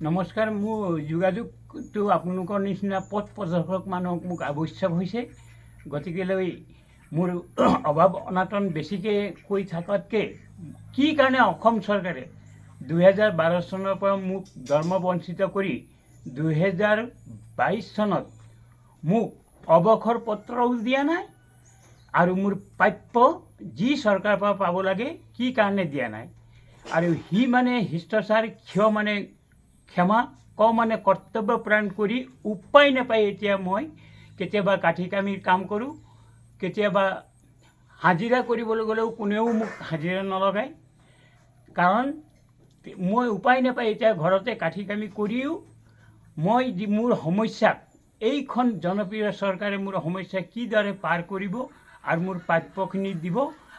নমস্কাৰ। মোৰ যোগাযোগটো আপোনালোকৰ নিচিনা পথ প্ৰদৰ্শক মানুহক মোক আৱশ্যক হৈছে, গতিকেলৈ মোৰ অভাৱ অনাটন বেছিকৈ কৈ থকাতকৈ কি কাৰণে অসম চৰকাৰে 2012 চনৰ পৰা মোক ধৰ্মবঞ্চিত কৰি 2022 চনত মোক অৱসৰ পত্ৰও দিয়া নাই আৰু মোৰ প্ৰাপ্য যি চৰকাৰৰ পৰা পাব লাগে কি কাৰণে দিয়া নাই আৰু সি মানে শিষ্টাচাৰ ক্ষমা মানে কৰ্তব্যপ্ৰাণ কৰি উপায় নাপায়। এতিয়া মই কেতিয়াবা কাঠি কামিৰ কাম কৰোঁ, কেতিয়াবা হাজিৰা কৰিবলৈ গ'লেও কোনেও মোক হাজিৰা নলগায়, কাৰণ মই উপায় নাপায়। এতিয়া ঘৰতে কাঠি কামি কৰিও মই মোৰ সমস্যাক এইখন জনপ্ৰিয় চৰকাৰে মোৰ সমস্যা কিদৰে পাৰ কৰিব আৰু মোৰ প্ৰাপ্যখিনি দিব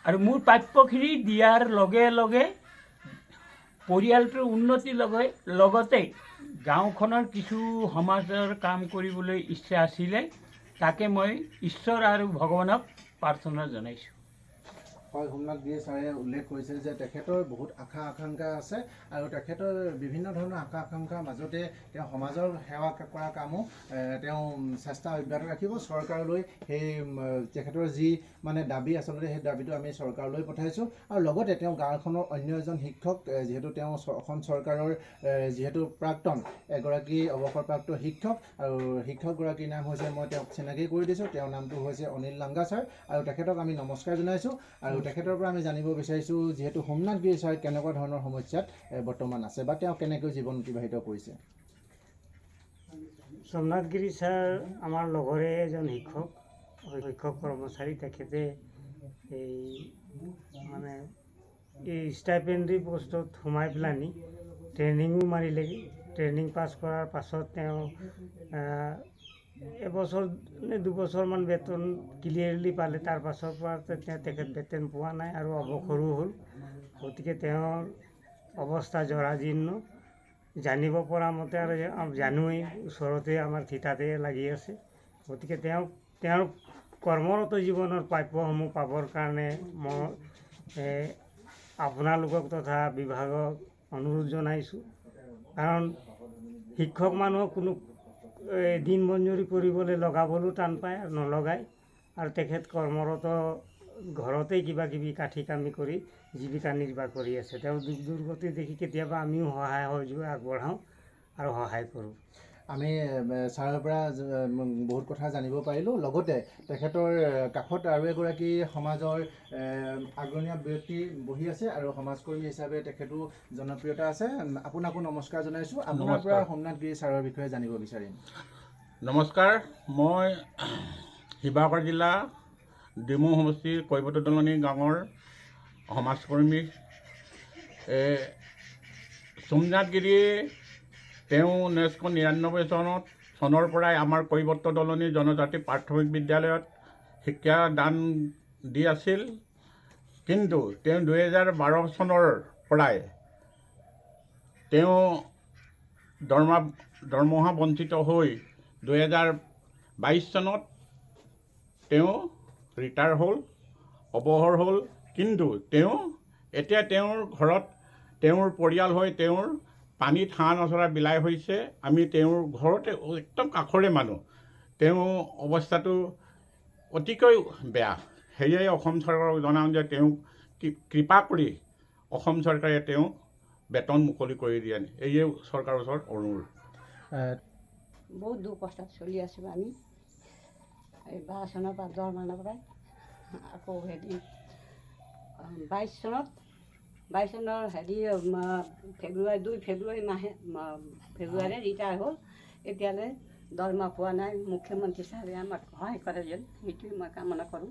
আৰু মোৰ প্ৰাপ্যখিনি দিয়াৰ লগে লগে পৰিয়ালটোৰ উন্নতিৰ লগতে গাঁওখনৰ কিছু সমাজৰ কাম কৰিবলৈ ইচ্ছা আছিলে, তাকে মই ঈশ্বৰ আৰু ভগৱানক প্ৰাৰ্থনা জনাইছোঁ। হয়, সোমনাথ গিৰি ছাৰে উল্লেখ কৰিছে যে তেখেতৰ বহুত আশা আকাংক্ষা আছে আৰু তেখেতৰ বিভিন্ন ধৰণৰ আশা আকাংক্ষাৰ মাজতে তেওঁ সমাজৰ সেৱা কৰা কামো তেওঁ চেষ্টা অব্যাহত ৰাখিব। চৰকাৰলৈ সেই তেখেতৰ যি দাবী আচলতে সেই দাবীটো আমি চৰকাৰলৈ পঠাইছোঁ আৰু লগতে তেওঁ গাঁওখনৰ অন্য এজন শিক্ষক, যিহেতু তেওঁ অসম চৰকাৰৰ যিহেতু প্ৰাক্তন এগৰাকী অৱসৰপ্ৰাপ্ত শিক্ষক আৰু শিক্ষকগৰাকীৰ নাম হৈছে, মই তেওঁক চিনাকি কৰি দিছোঁ, তেওঁৰ নামটো হৈছে অনিল লাংগা ছাৰ আৰু তেখেতক আমি নমস্কাৰ জনাইছোঁ আৰু তেখেতৰ পৰা আমি জানিব বিচাৰিছোঁ যিহেতু সোমনাথ গিৰি ছাৰ কেনেকুৱা ধৰণৰ সমস্যাত বৰ্তমান আছে বা তেওঁ কেনেকৈ জীৱন অতিবাহিত কৰিছে। সোমনাথ গিৰি ছাৰ আমাৰ লগৰে এজন শিক্ষক কৰ্মচাৰী। তেখেতে এই ষ্টাইপেণ্ডাৰী পষ্টত সোমাই পেলানি ট্ৰেইনিঙো মাৰিলে। ট্ৰেইনিং পাছ কৰাৰ পাছত তেওঁ এবছৰ নে দুবছৰমান বেতন ক্লিয়াৰলি পালে। তাৰ পাছৰ পৰা তেখেত বেতন পোৱা নাই আৰু অৱসৰো হ'ল। গতিকে তেওঁৰ অৱস্থা জৰাজীৰ্ণ। জানিব পৰা মতে আৰু জানোৱেই, ওচৰতে আমাৰ থিতাতে লাগি আছে। গতিকে তেওঁৰ কৰ্মৰত জীৱনৰ প্ৰাপ্যসমূহ পাবৰ কাৰণে মই আপোনালোকক তথা বিভাগক অনুৰোধ জনাইছোঁ, কাৰণ শিক্ষক মানুহক কোনো দিন মজুৰি কৰিবলৈ লগাবলৈও টান পায় আৰু নলগায়, আৰু তেখেত কৰ্মৰত ঘৰতেই কিবা কিবি কাঠি কামি কৰি জীৱিকা নিৰ্বাহ কৰি আছে। তেওঁ দুৰ্গতি দেখি কেতিয়াবা আমিও সহায় সহযোগ আগবঢ়াওঁ আৰু সহায় কৰোঁ। আমি ছাৰৰ পৰা বহুত কথা জানিব পাৰিলোঁ। লগতে তেখেতৰ কাষত আৰু এগৰাকী সমাজৰ আগৰণীয়া ব্যক্তি বহি আছে আৰু সমাজকৰ্মী হিচাপে তেখেতো জনপ্ৰিয়তা আছে। আপোনাকো নমস্কাৰ জনাইছোঁ। আপোনাৰ পৰা সোমনাথ গিৰি ছাৰৰ বিষয়ে জানিব বিচাৰিম। নমস্কাৰ, মই শিৱসাগৰ জিলা ডিমৌ সমষ্টিৰ কৈবৰ্ত দলনি গাঁৱৰ সমাজকৰ্মী। সোমনাথ গিৰিয়ে তেওঁ 1999 চনৰ পৰাই আমাৰ কৈবৰ্ত দলনি জনজাতি প্ৰাথমিক বিদ্যালয়ত শিক্ষা দান দি আছিল, কিন্তু তেওঁ 2012 চনৰ পৰাই তেওঁ দৰমহা বঞ্চিত হৈ 2022 চনত তেওঁ ৰিটায়াৰ হ'ল, অৱসৰ হ'ল। কিন্তু এতিয়া তেওঁৰ ঘৰত তেওঁৰ পৰিয়াল হৈ তেওঁৰ পানীত হাঁহ নচৰা বিলাই হৈছে। আমি তেওঁৰ ঘৰতে একদম কাষৰে মানুহ। তেওঁ অৱস্থাটো অতিকৈ বেয়া। সেয়ে অসম চৰকাৰক জনাওঁ যে তেওঁক কৃপা কৰি অসম চৰকাৰে তেওঁক বেতন মুকলি কৰি দিয়ে। এয়ে চৰকাৰৰ ওচৰত অনুৰোধ। বহুত দুখ কষ্টত চলি আছোঁ আমি। এই 12 চনৰ পৰা মানৰ পৰাই আকৌ 22 চনৰ 2 ফেব্ৰুৱাৰী ফেব্ৰুৱাৰী ৰিটায়াৰ হ'ল। এতিয়ালৈ দৰমহা পোৱা নাই। মুখ্যমন্ত্ৰী ছাৰে আমাক সহায় কৰে যেন, সেইটোৱে মই কামনা কৰোঁ।